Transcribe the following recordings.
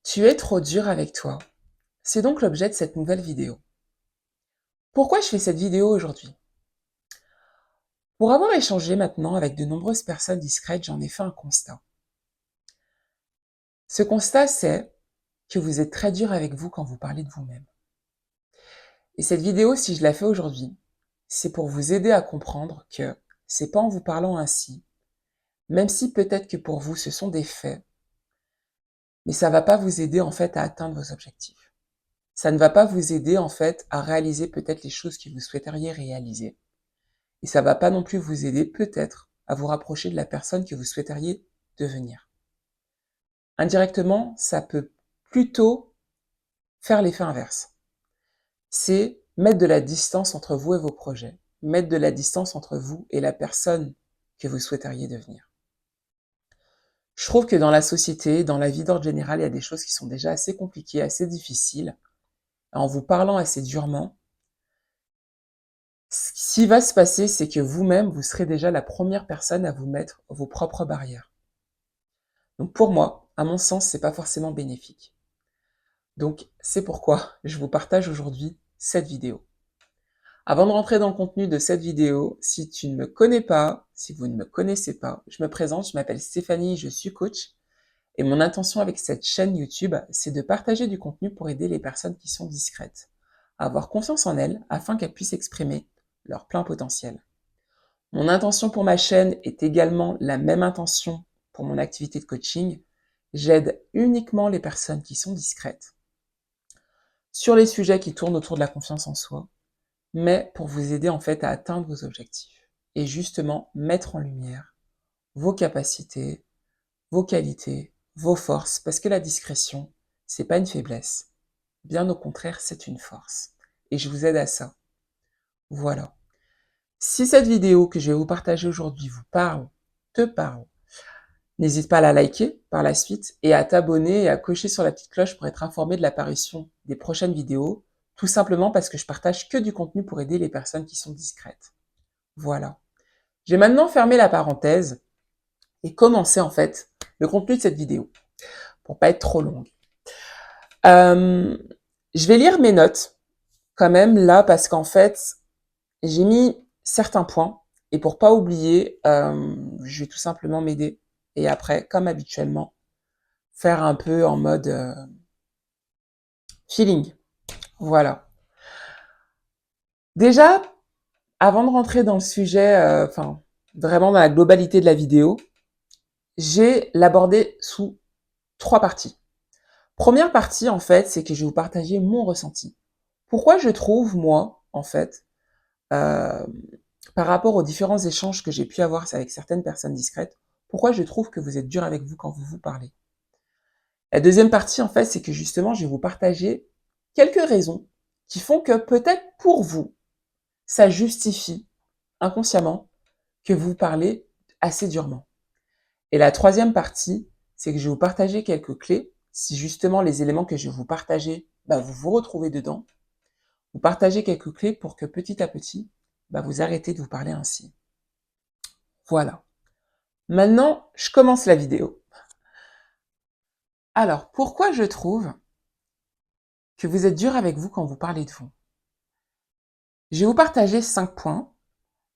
Tu es trop dur avec toi. C'est donc l'objet de cette nouvelle vidéo. Pourquoi je fais cette vidéo aujourd'hui? Pour avoir échangé maintenant avec de nombreuses personnes discrètes, j'en ai fait un constat. Ce constat, c'est que vous êtes très dur avec vous quand vous parlez de vous-même. Et cette vidéo, si je la fais aujourd'hui, c'est pour vous aider à comprendre que c'est pas en vous parlant ainsi, même si peut-être que pour vous ce sont des faits, mais ça va pas vous aider en fait à atteindre vos objectifs. Ça ne va pas vous aider en fait à réaliser peut-être les choses que vous souhaiteriez réaliser. Et ça va pas non plus vous aider peut-être à vous rapprocher de la personne que vous souhaiteriez devenir. Indirectement, ça peut plutôt faire l'effet inverse. C'est mettre de la distance entre vous et vos projets, mettre de la distance entre vous et la personne que vous souhaiteriez devenir. Je trouve que dans la société, dans la vie d'ordre général, il y a des choses qui sont déjà assez compliquées, assez difficiles. En vous parlant assez durement, ce qui va se passer, c'est que vous-même, vous serez déjà la première personne à vous mettre vos propres barrières. Donc pour moi, à mon sens, c'est pas forcément bénéfique. Donc c'est pourquoi je vous partage aujourd'hui cette vidéo. Avant de rentrer dans le contenu de cette vidéo, si tu ne me connais pas, si vous ne me connaissez pas, je me présente, je m'appelle Stéphanie, je suis coach et mon intention avec cette chaîne YouTube, c'est de partager du contenu pour aider les personnes qui sont discrètes à avoir confiance en elles afin qu'elles puissent exprimer leur plein potentiel. Mon intention pour ma chaîne est également la même intention pour mon activité de coaching. J'aide uniquement les personnes qui sont discrètes sur les sujets qui tournent autour de la confiance en soi, mais pour vous aider en fait à atteindre vos objectifs et justement mettre en lumière vos capacités, vos qualités, vos forces, parce que la discrétion, c'est pas une faiblesse. Bien au contraire, c'est une force. Et je vous aide à ça. Voilà. Si cette vidéo que je vais vous partager aujourd'hui vous parle, te parle, n'hésite pas à la liker par la suite et à t'abonner et à cocher sur la petite cloche pour être informé de l'apparition des prochaines vidéos, tout simplement parce que je partage que du contenu pour aider les personnes qui sont discrètes. Voilà. J'ai maintenant fermé la parenthèse et commencé en fait le contenu de cette vidéo pour pas être trop longue. Euh, je vais lire mes notes quand même là parce qu'en fait j'ai mis certains points et pour pas oublier, je vais tout simplement m'aider et après, comme habituellement, faire un peu en mode feeling. Voilà. Déjà, avant de rentrer dans le sujet, vraiment dans la globalité de la vidéo, j'ai l'abordé sous 3 parties. Première partie, en fait, c'est que je vais vous partager mon ressenti. Pourquoi je trouve, moi, en fait, euh, par rapport aux différents échanges que j'ai pu avoir avec certaines personnes discrètes, pourquoi je trouve que vous êtes dur avec vous quand vous vous parlez. La deuxième partie, en fait, c'est que justement, je vais vous partager quelques raisons qui font que peut-être pour vous, ça justifie inconsciemment que vous parlez assez durement. Et la troisième partie, c'est que je vais vous partager quelques clés. Si justement les éléments que je vais vous partager, vous vous retrouvez dedans, vous partagez quelques clés pour que petit à petit, vous arrêtez de vous parler ainsi. Voilà. Maintenant, je commence la vidéo. Alors, pourquoi je trouve que vous êtes dur avec vous quand vous parlez de vous? Je vais vous partager 5 points.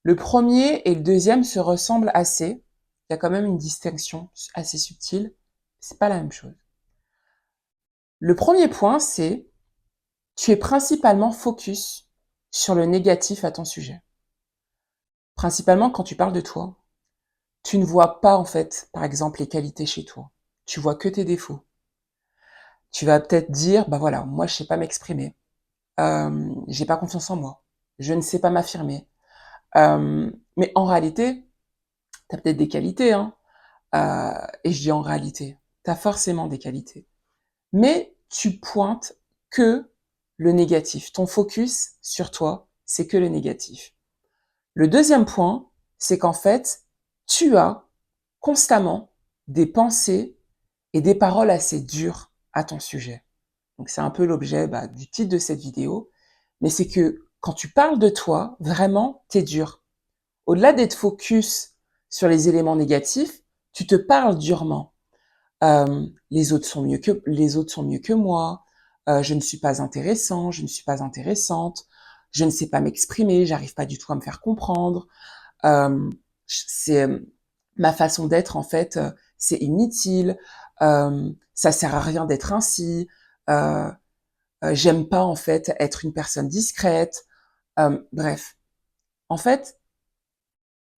Le premier et le deuxième se ressemblent assez. Il y a quand même une distinction assez subtile. C'est pas la même chose. Le premier point, c'est tu es principalement focus sur le négatif à ton sujet. Principalement quand tu parles de toi, tu ne vois pas en fait, par exemple, les qualités chez toi. Tu vois que tes défauts. Tu vas peut-être dire, voilà, moi je sais pas m'exprimer, j'ai pas confiance en moi, je ne sais pas m'affirmer. Mais en réalité, t'as peut-être des qualités, hein. Et je dis en réalité, t'as forcément des qualités. Mais tu pointes que le négatif. Ton focus sur toi, c'est que le négatif. Le deuxième point, c'est qu'en fait, tu as constamment des pensées et des paroles assez dures à ton sujet. Donc c'est un peu l'objet du titre de cette vidéo, mais c'est que quand tu parles de toi, vraiment, t'es dur. Au-delà d'être focus sur les éléments négatifs, tu te parles durement. les autres sont mieux que moi, je ne suis pas intéressant, je ne suis pas intéressante, je ne sais pas m'exprimer, j'arrive pas du tout à me faire comprendre, euh, c'est ma façon d'être en fait, c'est inutile, ça sert à rien d'être ainsi, euh, j'aime pas en fait être une personne discrète, bref. En fait,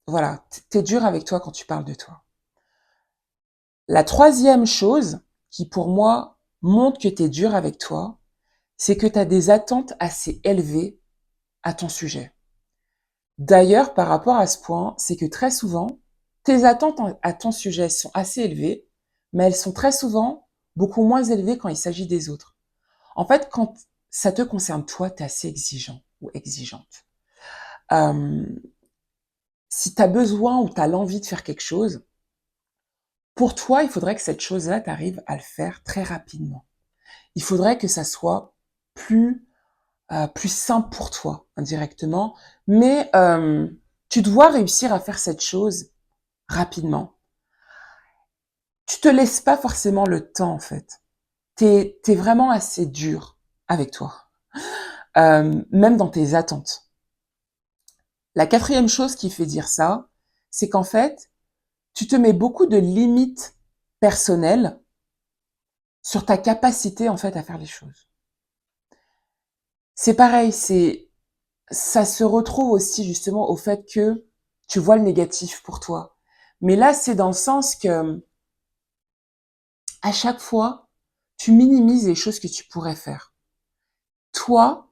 voilà, t'es dur avec toi quand tu parles de toi. La troisième chose qui pour moi montre que t'es dur avec toi, c'est que t'as des attentes assez élevées à ton sujet. D'ailleurs, par rapport à ce point, c'est que très souvent, tes attentes à ton sujet sont assez élevées, mais elles sont très souvent beaucoup moins élevées quand il s'agit des autres. En fait, quand ça te concerne toi, t'es assez exigeant ou exigeante. Euh, Si t'as besoin ou t'as l'envie de faire quelque chose, pour toi, il faudrait que cette chose-là, t'arrives à le faire très rapidement. Il faudrait que ça soit plus plus simple pour toi indirectement, mais tu dois réussir à faire cette chose rapidement. Tu te laisses pas forcément le temps en fait. T'es vraiment assez dur avec toi, même dans tes attentes. La quatrième chose qui fait dire ça, c'est qu'en fait, tu te mets beaucoup de limites personnelles sur ta capacité en fait à faire les choses. C'est pareil, ça se retrouve aussi justement au fait que tu vois le négatif pour toi. Mais là, c'est dans le sens que à chaque fois, tu minimises les choses que tu pourrais faire. Toi,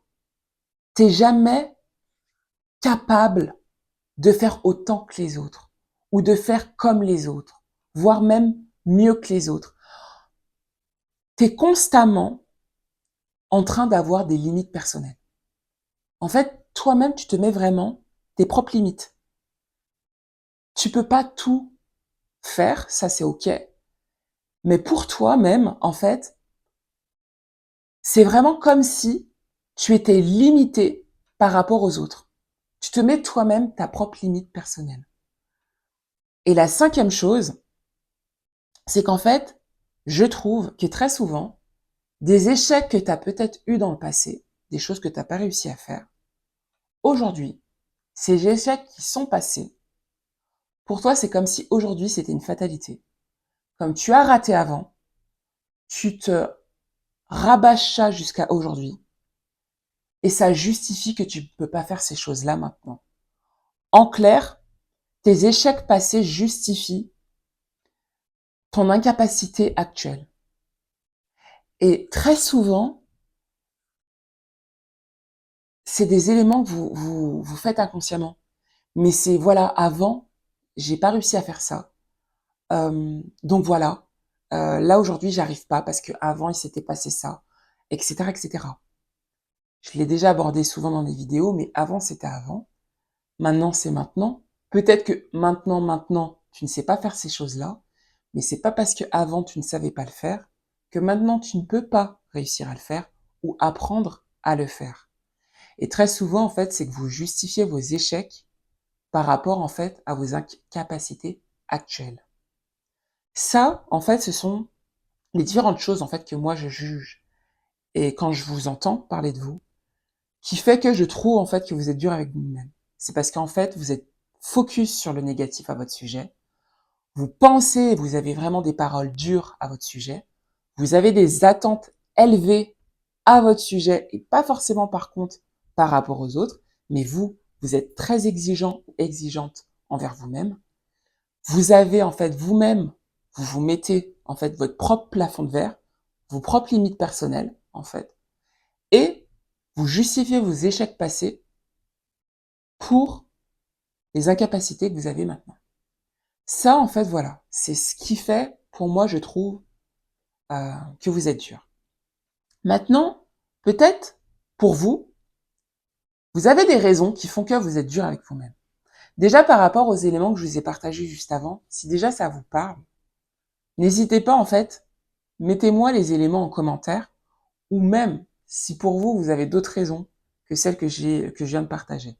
t'es jamais capable de faire autant que les autres ou de faire comme les autres, voire même mieux que les autres. T'es constamment en train d'avoir des limites personnelles. En fait, toi-même, tu te mets vraiment tes propres limites. Tu peux pas tout faire, ça c'est ok. Mais pour toi-même, en fait, c'est vraiment comme si tu étais limité par rapport aux autres. Tu te mets toi-même ta propre limite personnelle. Et la cinquième chose, c'est qu'en fait, je trouve que très souvent, des échecs que tu as peut-être eu dans le passé, des choses que tu n'as pas réussi à faire, aujourd'hui, ces échecs qui sont passés, pour toi, c'est comme si aujourd'hui, c'était une fatalité. Comme tu as raté avant, tu te rabâches ça jusqu'à aujourd'hui, et ça justifie que tu ne peux pas faire ces choses-là maintenant. En clair, tes échecs passés justifient ton incapacité actuelle. Et très souvent, c'est des éléments que vous faites inconsciemment. Mais c'est, voilà, avant, j'ai pas réussi à faire ça. Donc voilà, là aujourd'hui, j'arrive pas parce que avant il s'était passé ça, etc., etc. Je l'ai déjà abordé souvent dans des vidéos, mais avant, c'était avant. Maintenant, c'est maintenant. Peut-être que maintenant, tu ne sais pas faire ces choses-là, mais c'est pas parce que avant tu ne savais pas le faire que maintenant tu ne peux pas réussir à le faire ou apprendre à le faire. Et très souvent, en fait, c'est que vous justifiez vos échecs par rapport, en fait, à vos incapacités actuelles. Ça, en fait, ce sont les différentes choses, en fait, que moi je juge. Et quand je vous entends parler de vous, qui fait que je trouve, en fait, que vous êtes dur avec vous-même. C'est parce qu'en fait, vous êtes focus sur le négatif à votre sujet. Vous pensez, vous avez vraiment des paroles dures à votre sujet. Vous avez des attentes élevées à votre sujet et pas forcément par contre par rapport aux autres, mais vous êtes très exigeant ou exigeante envers vous-même. Vous avez en fait vous-même, vous vous mettez en fait votre propre plafond de verre, vos propres limites personnelles en fait, et vous justifiez vos échecs passés pour les incapacités que vous avez maintenant. Ça en fait voilà, c'est ce qui fait pour moi je trouve que vous êtes dur. Maintenant, peut-être pour vous, vous avez des raisons qui font que vous êtes dur avec vous-même. Déjà par rapport aux éléments que je vous ai partagés juste avant, si déjà ça vous parle, n'hésitez pas en fait, mettez-moi les éléments en commentaire, ou même si pour vous, vous avez d'autres raisons que celles que je viens de partager.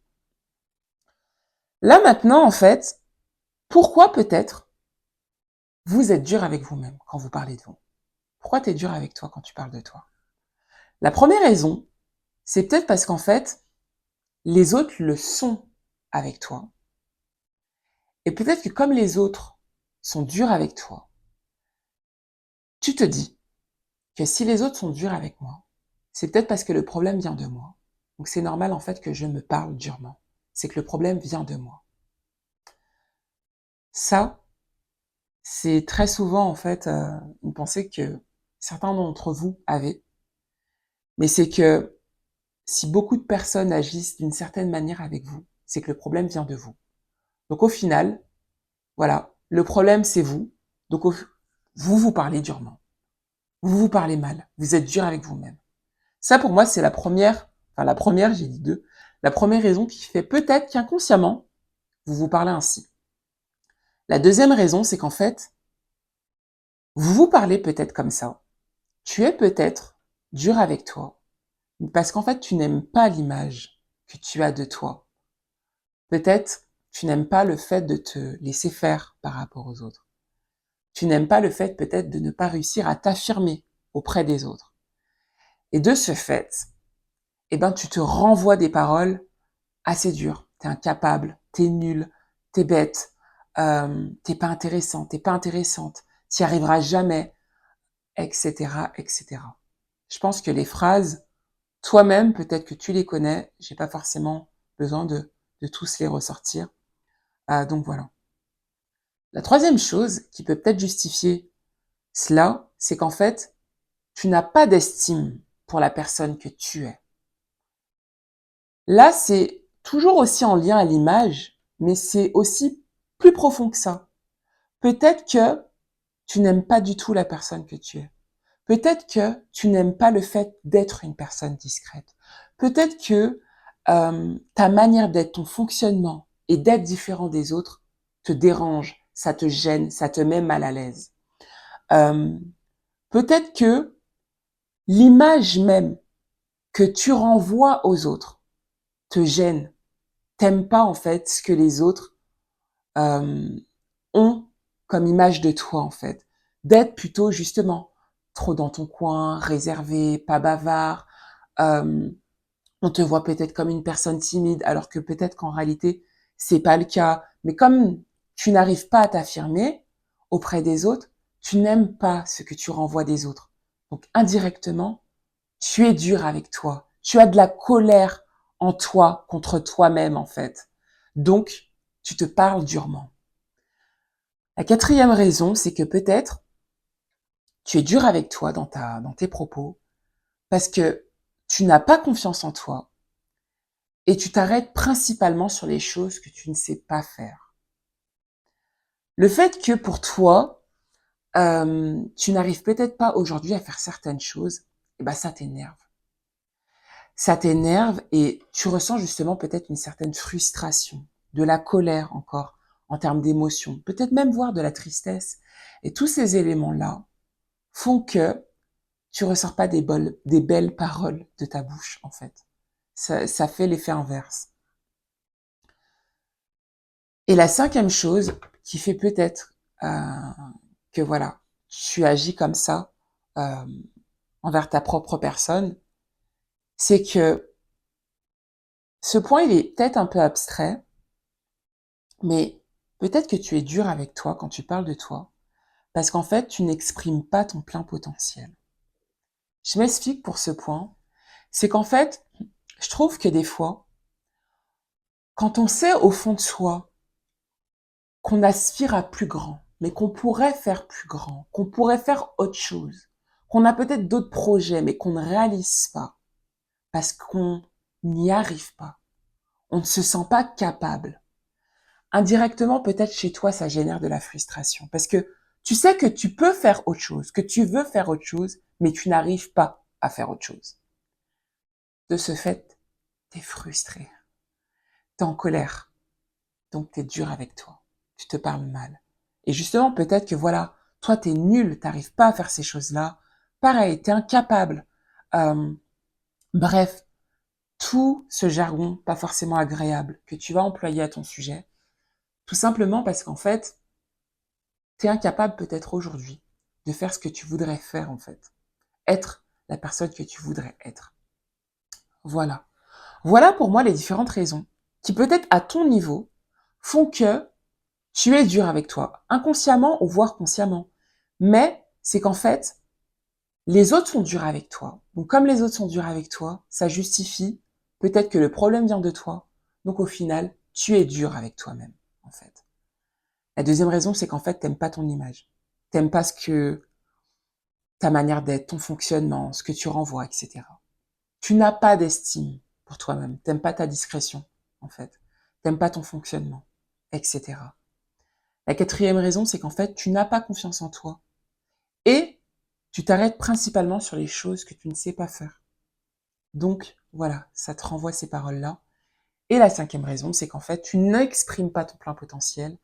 Là maintenant en fait, pourquoi peut-être vous êtes dur avec vous-même quand vous parlez de vous. Pourquoi tu es dur avec toi quand tu parles de toi? La première raison, c'est peut-être parce qu'en fait, les autres le sont avec toi. Et peut-être que comme les autres sont durs avec toi, tu te dis que si les autres sont durs avec moi, c'est peut-être parce que le problème vient de moi. Donc c'est normal en fait que je me parle durement. C'est que le problème vient de moi. Ça, c'est très souvent en fait une pensée que certains d'entre vous avaient. Mais c'est que si beaucoup de personnes agissent d'une certaine manière avec vous, c'est que le problème vient de vous. Donc au final, voilà, le problème c'est vous. Donc vous vous parlez durement. Vous vous parlez mal. Vous êtes dur avec vous-même. Ça pour moi c'est la première, j'ai dit deux, la première raison qui fait peut-être qu'inconsciemment, vous vous parlez ainsi. La deuxième raison, c'est qu'en fait, vous vous parlez peut-être comme ça. Tu es peut-être dur avec toi, parce qu'en fait, tu n'aimes pas l'image que tu as de toi. Peut-être tu n'aimes pas le fait de te laisser faire par rapport aux autres. Tu n'aimes pas le fait peut-être de ne pas réussir à t'affirmer auprès des autres. Et de ce fait, eh ben, tu te renvoies des paroles assez dures. T'es incapable, t'es nul, t'es bête, t'es pas intéressant, t'es pas intéressante, t'y arriveras jamais, etc., etc. Je pense que les phrases, toi-même, peut-être que tu les connais, j'ai pas forcément besoin de tous les ressortir. Donc voilà. La troisième chose qui peut peut-être justifier cela, c'est qu'en fait, tu n'as pas d'estime pour la personne que tu es. Là, c'est toujours aussi en lien à l'image, mais c'est aussi plus profond que ça. Peut-être que tu n'aimes pas du tout la personne que tu es. Peut-être que tu n'aimes pas le fait d'être une personne discrète. Peut-être que ta manière d'être, ton fonctionnement et d'être différent des autres te dérange, ça te gêne, ça te met mal à l'aise. Euh, Peut-être que l'image même que tu renvoies aux autres te gêne. T'aimes pas en fait ce que les autres euh, ont comme image de toi en fait. D'être plutôt justement trop dans ton coin, réservé, pas bavard. Euh, on te voit peut-être comme une personne timide, alors que peut-être qu'en réalité c'est pas le cas. Mais comme tu n'arrives pas à t'affirmer auprès des autres, tu n'aimes pas ce que tu renvoies des autres. Donc indirectement, tu es dur avec toi. Tu as de la colère en toi contre toi-même en fait. Donc tu te parles durement. La quatrième raison, c'est que peut-être tu es dur avec toi dans tes propos parce que tu n'as pas confiance en toi et tu t'arrêtes principalement sur les choses que tu ne sais pas faire. Le fait que pour toi, tu n'arrives peut-être pas aujourd'hui à faire certaines choses, eh ben ça t'énerve. Ça t'énerve et tu ressens justement peut-être une certaine frustration, de la colère encore en termes d'émotions, peut-être même voir de la tristesse. Et tous ces éléments-là font que tu ressors pas des belles paroles de ta bouche, en fait. Ça fait l'effet inverse. Et la cinquième chose qui fait peut-être que voilà, tu agis comme ça euh, envers ta propre personne, c'est que ce point, il est peut-être un peu abstrait, mais peut-être que tu es dur avec toi quand tu parles de toi, parce qu'en fait, tu n'exprimes pas ton plein potentiel. Je m'explique pour ce point. C'est qu'en fait, je trouve que des fois, quand on sait au fond de soi qu'on aspire à plus grand, mais qu'on pourrait faire plus grand, qu'on pourrait faire autre chose, qu'on a peut-être d'autres projets, mais qu'on ne réalise pas, parce qu'on n'y arrive pas. On ne se sent pas capable. Indirectement, peut-être chez toi, ça génère de la frustration, parce que tu sais que tu peux faire autre chose, que tu veux faire autre chose, mais tu n'arrives pas à faire autre chose. De ce fait, t'es frustré, t'es en colère, donc t'es dur avec toi, tu te parles mal. Et justement, peut-être que voilà, toi t'es nul, t'arrives pas à faire ces choses-là. Pareil, t'es incapable. Euh, Bref, tout ce jargon pas forcément agréable que tu vas employer à ton sujet, tout simplement parce qu'en fait, tu es incapable peut-être aujourd'hui de faire ce que tu voudrais faire en fait. Être la personne que tu voudrais être. Voilà. Voilà pour moi les différentes raisons qui peut-être à ton niveau font que tu es dur avec toi, inconsciemment ou voire consciemment. Mais c'est qu'en fait, les autres sont durs avec toi. Donc comme les autres sont durs avec toi, ça justifie peut-être que le problème vient de toi. Donc au final, tu es dur avec toi-même, en fait. La deuxième raison, c'est qu'en fait, t'aimes pas ton image. T'aimes pas ce que ta manière d'être, ton fonctionnement, ce que tu renvoies, etc. Tu n'as pas d'estime pour toi-même. T'aimes pas ta discrétion, en fait. T'aimes pas ton fonctionnement, etc. La quatrième raison, c'est qu'en fait, tu n'as pas confiance en toi. Et tu t'arrêtes principalement sur les choses que tu ne sais pas faire. Donc, voilà, ça te renvoie ces paroles-là. Et la cinquième raison, c'est qu'en fait, tu n'exprimes pas ton plein potentiel,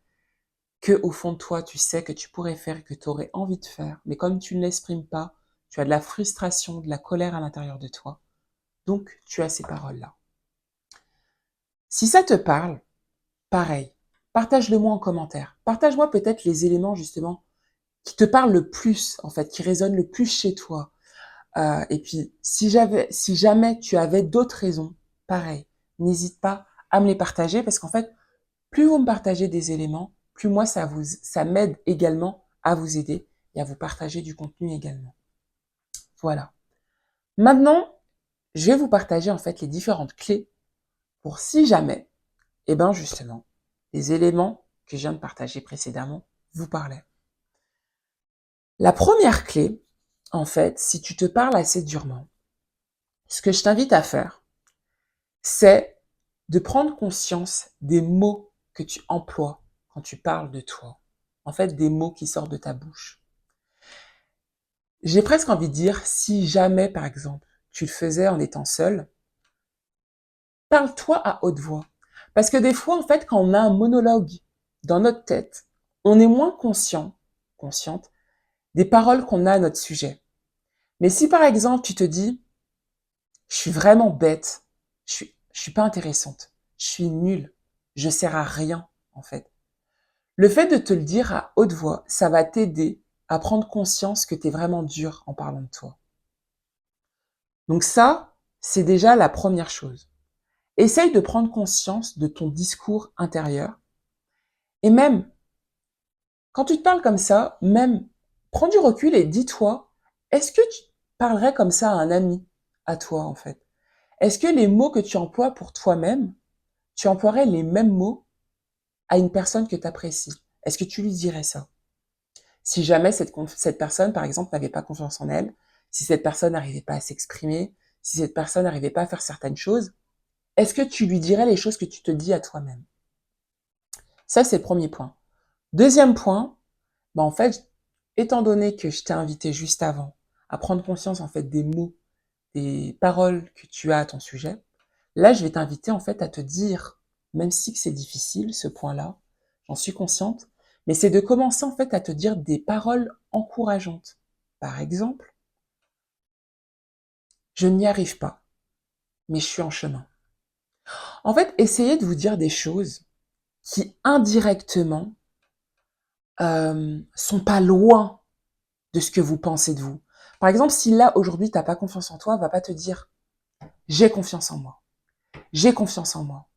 que au fond de toi, tu sais que tu pourrais faire, que tu aurais envie de faire, mais comme tu ne l'exprimes pas, tu as de la frustration, de la colère à l'intérieur de toi. Donc, tu as ces paroles-là. Si ça te parle, pareil, partage-le-moi en commentaire. Partage-moi peut-être les éléments, justement, qui te parlent le plus, en fait, qui résonnent le plus chez toi. Et puis, si jamais tu avais d'autres raisons, pareil, n'hésite pas à me les partager parce qu'en fait, plus vous me partagez des éléments, plus moi, ça m'aide également à vous aider et à vous partager du contenu également. Voilà. Maintenant, je vais vous partager en fait les différentes clés pour si jamais, eh ben justement, les éléments que je viens de partager précédemment vous parlaient. La première clé, en fait, si tu te parles assez durement, ce que je t'invite à faire, c'est de prendre conscience des mots que tu emploies quand tu parles de toi. En fait, des mots qui sortent de ta bouche. J'ai presque envie de dire, si jamais, par exemple, tu le faisais en étant seul, parle-toi à haute voix. Parce que des fois, en fait, quand on a un monologue dans notre tête, on est moins consciente, des paroles qu'on a à notre sujet. Mais si, par exemple, tu te dis, je suis vraiment bête, je suis pas intéressante, je suis nulle, je sers à rien, en fait. Le fait de te le dire à haute voix, ça va t'aider à prendre conscience que tu es vraiment dur en parlant de toi. Donc ça, c'est déjà la première chose. Essaye de prendre conscience de ton discours intérieur. Et même, quand tu te parles comme ça, même, prends du recul et dis-toi, est-ce que tu parlerais comme ça à un ami, à toi, en fait? Est-ce que les mots que tu emploies pour toi-même, tu emploierais les mêmes mots à une personne que tu apprécies? Est-ce que tu lui dirais ça? Si jamais cette personne, par exemple, n'avait pas confiance en elle, si cette personne n'arrivait pas à s'exprimer, si cette personne n'arrivait pas à faire certaines choses, est-ce que tu lui dirais les choses que tu te dis à toi-même? Ça, c'est le premier point. Deuxième point, en fait, étant donné que je t'ai invité juste avant à prendre conscience en fait des mots, des paroles que tu as à ton sujet, là, je vais t'inviter en fait à te dire, même si c'est difficile ce point-là, j'en suis consciente, mais c'est de commencer en fait à te dire des paroles encourageantes. Par exemple, je n'y arrive pas, mais je suis en chemin. En fait, essayez de vous dire des choses qui indirectement sont pas loin de ce que vous pensez de vous. Par exemple, si là aujourd'hui t'as pas confiance en toi, va pas te dire j'ai confiance en moi, j'ai confiance en moi,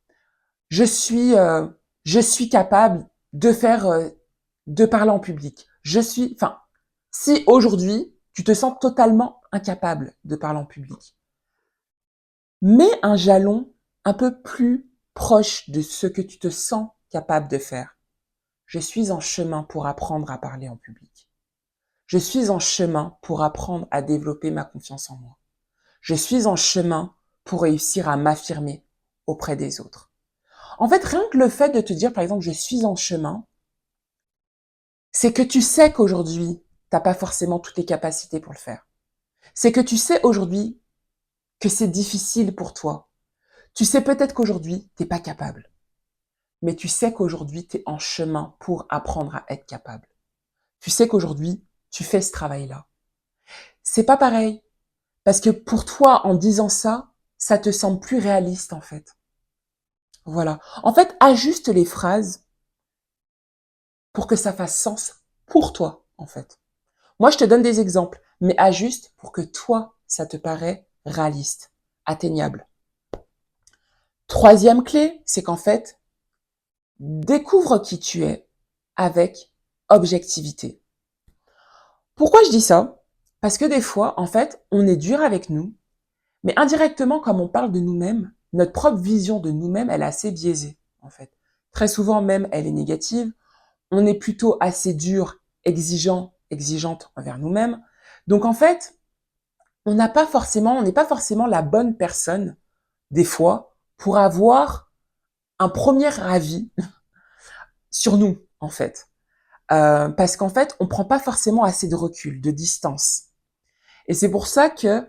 je suis euh, je suis capable de faire de parler en public. Enfin, si aujourd'hui tu te sens totalement incapable de parler en public, mets un jalon un peu plus proche de ce que tu te sens capable de faire. Je suis en chemin pour apprendre à parler en public. Je suis en chemin pour apprendre à développer ma confiance en moi. Je suis en chemin pour réussir à m'affirmer auprès des autres. En fait, rien que le fait de te dire, par exemple, je suis en chemin, c'est que tu sais qu'aujourd'hui, t'as pas forcément toutes les capacités pour le faire. C'est que tu sais aujourd'hui que c'est difficile pour toi. Tu sais peut-être qu'aujourd'hui, t'es pas capable. Mais tu sais qu'aujourd'hui, t'es en chemin pour apprendre à être capable. Tu sais qu'aujourd'hui, tu fais ce travail-là. C'est pas pareil. Parce que pour toi, en disant ça, ça te semble plus réaliste, en fait. Voilà. En fait, ajuste les phrases pour que ça fasse sens pour toi, en fait. Moi, je te donne des exemples, mais ajuste pour que toi, ça te paraît réaliste, atteignable. Troisième clé, c'est qu'en fait, découvre qui tu es avec objectivité. Pourquoi je dis ça? Parce que des fois, en fait, on est dur avec nous, mais indirectement, comme on parle de nous-mêmes, notre propre vision de nous-mêmes, elle est assez biaisée, en fait. Très souvent même, elle est négative. On est plutôt assez dur, exigeant, exigeante envers nous-mêmes. Donc en fait, on n'est pas forcément la bonne personne, des fois, pour avoir un premier avis sur nous, en fait. Parce qu'en fait, on prend pas forcément assez de recul, de distance. Et c'est pour ça que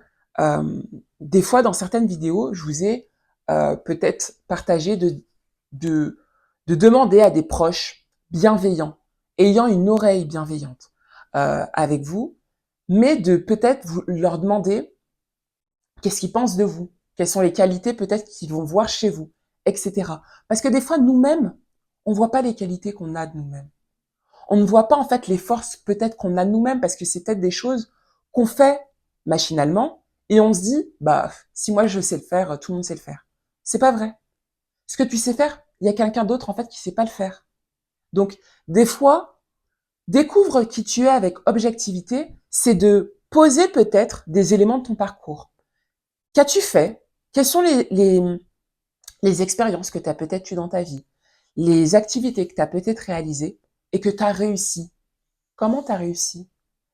des fois, dans certaines vidéos, je vous ai peut-être partagé de, de demander à des proches bienveillants, ayant une oreille bienveillante avec vous, mais de peut-être leur demander qu'est-ce qu'ils pensent de vous, quelles sont les qualités peut-être qu'ils vont voir chez vous, etc. Parce que des fois, nous-mêmes, on voit pas les qualités qu'on a de nous-mêmes. On ne voit pas en fait les forces peut-être qu'on a de nous-mêmes parce que c'est peut-être des choses qu'on fait machinalement et on se dit bah si moi je sais le faire, tout le monde sait le faire. C'est pas vrai. Ce que tu sais faire, il y a quelqu'un d'autre en fait qui sait pas le faire. Donc des fois, découvre qui tu es avec objectivité, c'est de poser peut-être des éléments de ton parcours. Qu'as-tu fait? Quelles sont les expériences que tu as peut-être eues dans ta vie? Les activités que tu as peut-être réalisées et que tu as réussi? Comment tu as réussi?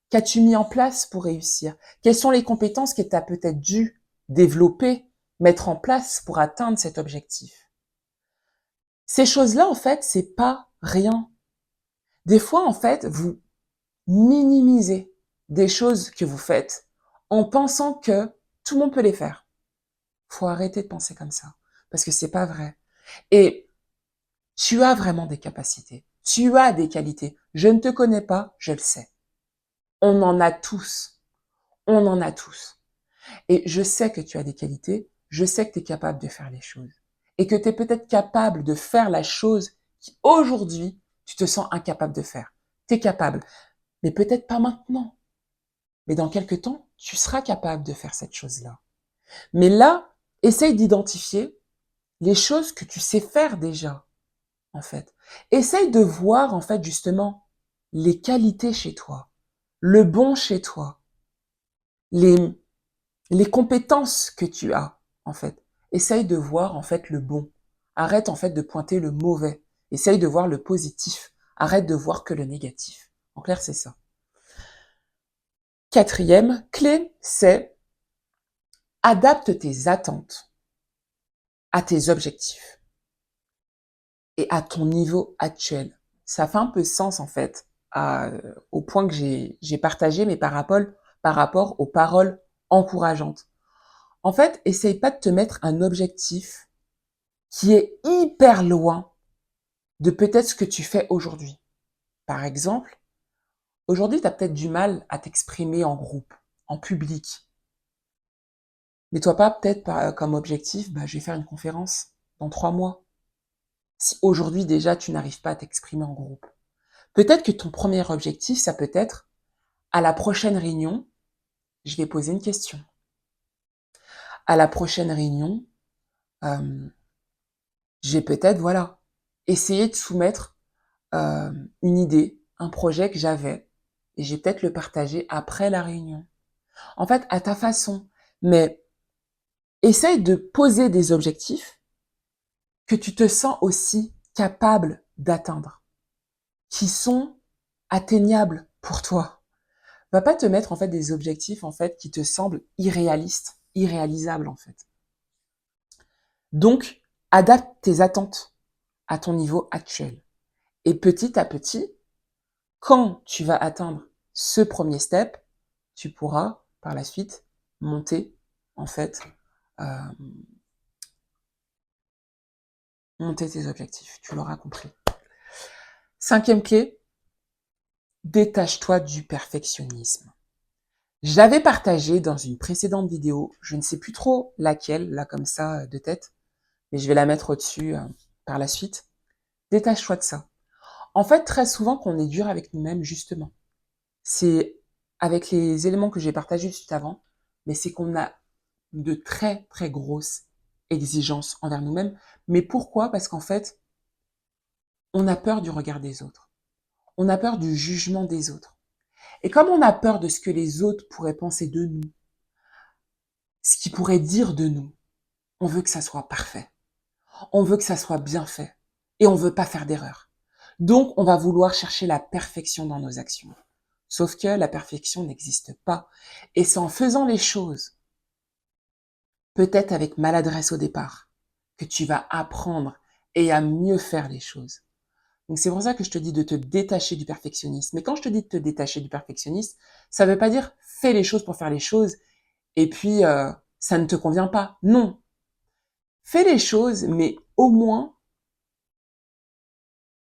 Qu'as-tu mis en place pour réussir? Quelles sont les compétences que tu as peut-être dû développer, mettre en place pour atteindre cet objectif? Ces choses-là, en fait, c'est pas rien. Des fois, en fait, vous minimisez des choses que vous faites en pensant que tout le monde peut les faire. Faut arrêter de penser comme ça parce que c'est pas vrai. Et tu as vraiment des capacités. Tu as des qualités. Je ne te connais pas, je le sais. On en a tous. On en a tous. Et je sais que tu as des qualités, je sais que tu es capable de faire les choses. Et que tu es peut-être capable de faire la chose qui, aujourd'hui, tu te sens incapable de faire. Tu es capable. Mais peut-être pas maintenant. Mais dans quelques temps, tu seras capable de faire cette chose-là. Mais là, essaye d'identifier les choses que tu sais faire déjà, en fait. Essaye de voir, en fait, justement, les qualités chez toi, le bon chez toi, les, les compétences que tu as, en fait. Essaye de voir, en fait, le bon. Arrête, en fait, de pointer le mauvais. Essaye de voir le positif. Arrête de voir que le négatif. En clair, c'est ça. Quatrième clé, c'est adapte tes attentes à tes objectifs et à ton niveau actuel. Ça fait un peu sens, en fait, au point que j'ai partagé, mais par rapport aux paroles encourageantes. En fait, essaye pas de te mettre un objectif qui est hyper loin de peut-être ce que tu fais aujourd'hui. Par exemple, aujourd'hui, tu as peut-être du mal à t'exprimer en groupe, en public. Mais toi pas peut-être comme objectif, bah, je vais faire une conférence dans 3 mois. Si aujourd'hui déjà tu n'arrives pas à t'exprimer en groupe. Peut-être que ton premier objectif, ça peut être à la prochaine réunion, je vais poser une question. À la prochaine réunion, euh, je vais peut-être, voilà, essayer de soumettre une idée, un projet que j'avais, et je vais peut-être le partager après la réunion. En fait, à ta façon. Mais essaye de poser des objectifs que tu te sens aussi capable d'atteindre, qui sont atteignables pour toi. Va pas te mettre en fait des objectifs en fait qui te semblent irréalistes, irréalisables en fait. Donc, adapte tes attentes à ton niveau actuel. Et petit à petit, quand tu vas atteindre ce premier step, tu pourras par la suite monter en fait, euh, monter tes objectifs. Tu l'auras compris. Cinquième clé, détache-toi du perfectionnisme. J'avais partagé dans une précédente vidéo, je ne sais plus trop laquelle, là comme ça de tête, mais je vais la mettre au-dessus par la suite. Détache-toi de ça. En fait, très souvent, qu'on est dur avec nous-mêmes, justement, c'est avec les éléments que j'ai partagés juste avant, mais c'est qu'on a de très, très grosses exigences envers nous-mêmes. Mais pourquoi? Parce qu'en fait, on a peur du regard des autres. On a peur du jugement des autres. Et comme on a peur de ce que les autres pourraient penser de nous, ce qu'ils pourraient dire de nous, on veut que ça soit parfait. On veut que ça soit bien fait. Et on veut pas faire d'erreur. Donc, on va vouloir chercher la perfection dans nos actions. Sauf que la perfection n'existe pas. Et c'est en faisant les choses, peut-être avec maladresse au départ, que tu vas apprendre et à mieux faire les choses. Donc c'est pour ça que je te dis de te détacher du perfectionnisme. Mais quand je te dis de te détacher du perfectionnisme, ça ne veut pas dire fais les choses pour faire les choses et puis ça ne te convient pas. Non. Fais les choses, mais au moins,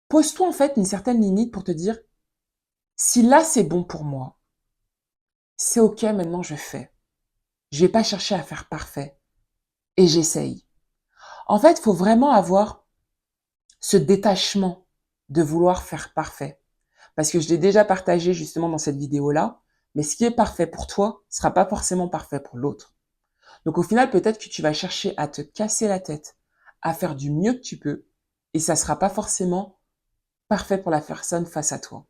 pose-toi en fait une certaine limite pour te dire, si là c'est bon pour moi, c'est ok, maintenant je fais. Je vais pas chercher à faire parfait et j'essaye. En fait, il faut vraiment avoir ce détachement de vouloir faire parfait. Parce que je l'ai déjà partagé justement dans cette vidéo-là, mais ce qui est parfait pour toi sera pas forcément parfait pour l'autre. Donc au final, peut-être que tu vas chercher à te casser la tête, à faire du mieux que tu peux, et ça sera pas forcément parfait pour la personne face à toi.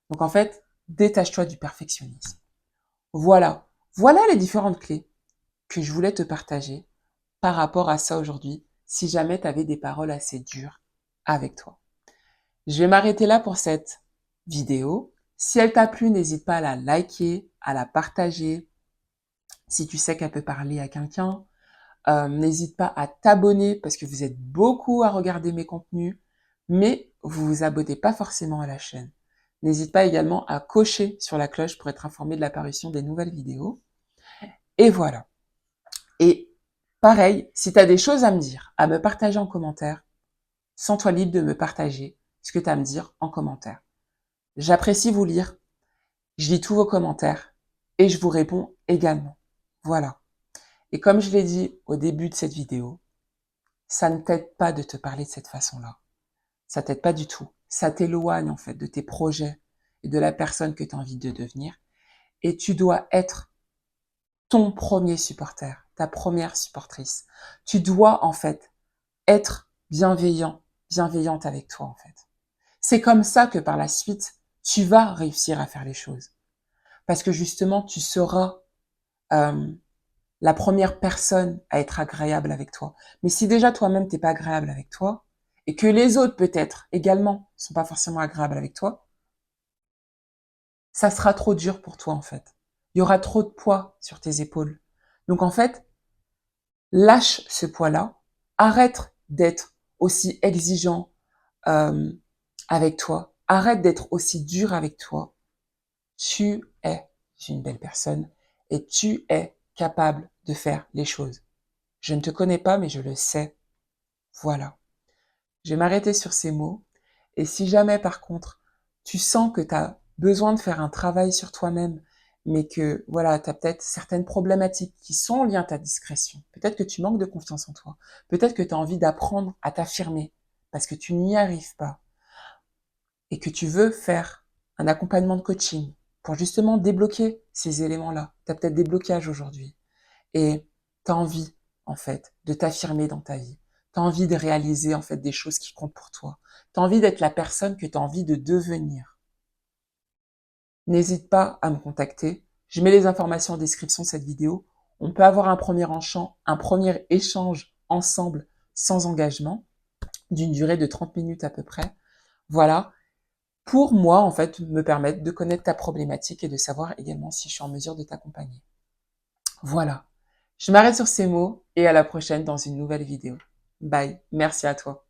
Donc en fait, détache-toi du perfectionnisme. Voilà. Voilà les différentes clés que je voulais te partager par rapport à ça aujourd'hui, si jamais tu avais des paroles assez dures avec toi. Je vais m'arrêter là pour cette vidéo. Si elle t'a plu, n'hésite pas à la liker, à la partager. Si tu sais qu'elle peut parler à quelqu'un, n'hésite pas à t'abonner parce que vous êtes beaucoup à regarder mes contenus, mais vous vous abonnez pas forcément à la chaîne. N'hésite pas également à cocher sur la cloche pour être informé de l'apparition des nouvelles vidéos. Et voilà. Et pareil, si tu as des choses à me dire, à me partager en commentaire, sens-toi libre de me partager ce que tu as à me dire en commentaire. J'apprécie vous lire, je lis tous vos commentaires et je vous réponds également. Voilà. Et comme je l'ai dit au début de cette vidéo, ça ne t'aide pas de te parler de cette façon-là. Ça t'aide pas du tout. Ça t'éloigne en fait de tes projets et de la personne que tu as envie de devenir. Et tu dois être ton premier supporter, ta première supportrice. Tu dois en fait être bienveillant, bienveillante avec toi en fait. C'est comme ça que par la suite, tu vas réussir à faire les choses. Parce que justement, tu seras euh, la première personne à être agréable avec toi. Mais si déjà toi-même t'es pas agréable avec toi, et que les autres peut-être également sont pas forcément agréables avec toi, ça sera trop dur pour toi en fait. Il y aura trop de poids sur tes épaules. Donc en fait, lâche ce poids-là, arrête d'être aussi exigeant euh, avec toi, arrête d'être aussi dur avec toi. Tu es une belle personne et tu es capable de faire les choses. Je ne te connais pas, mais je le sais. Voilà. Je vais m'arrêter sur ces mots. Et si jamais, par contre, tu sens que tu as besoin de faire un travail sur toi-même, mais que, voilà, tu as peut-être certaines problématiques qui sont en lien à ta discrétion. Peut-être que tu manques de confiance en toi. Peut-être que tu as envie d'apprendre à t'affirmer parce que tu n'y arrives pas et que tu veux faire un accompagnement de coaching pour justement débloquer ces éléments-là. Tu as peut-être des blocages aujourd'hui et tu as envie, en fait, de t'affirmer dans ta vie. Tu as envie de réaliser, en fait, des choses qui comptent pour toi. Tu as envie d'être la personne que tu as envie de devenir. N'hésite pas à me contacter. Je mets les informations en description de cette vidéo. On peut avoir un premier échange ensemble sans engagement d'une durée de 30 minutes à peu près. Voilà. Pour moi, en fait, me permettre de connaître ta problématique et de savoir également si je suis en mesure de t'accompagner. Voilà. Je m'arrête sur ces mots et à la prochaine dans une nouvelle vidéo. Bye. Merci à toi.